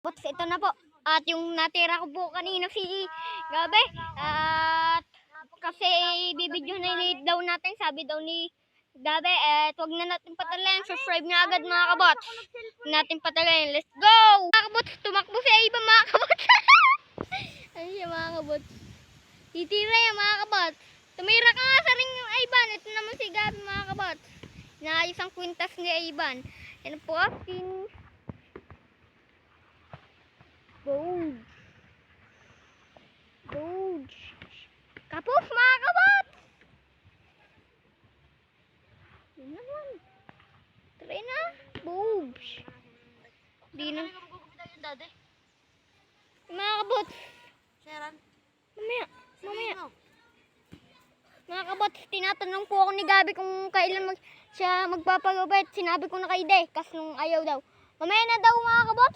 Bots, ito na po. At yung natira ko po kanina si Gabi. At kasi bibidyo na daw natin. Sabi daw ni Gabi, huwag na natin patalayan. Subscribe na agad mga kabots. Natin patalayan. Let's go! Mga kabots, tumakbo si Iba mga kabots. Ayun siya mga kabots. Titira yan mga kabots. Tumira ka nga sa ring yung Ivan. Ito naman si Gabi mga kabots. Naayos ang kwintas ni Ivan. Yan po akin. Bold. Bold. Kapos mga kabat. Yun naman. Try na. Boobs. Di na. Mga kabot. Mamaya. Mga kabot, tinatanong po ako ni Gabi kung kailan siya magpapagabait. Sinabi ko na kay Day, kas nung ayaw daw. Mamaya na daw mga kabot.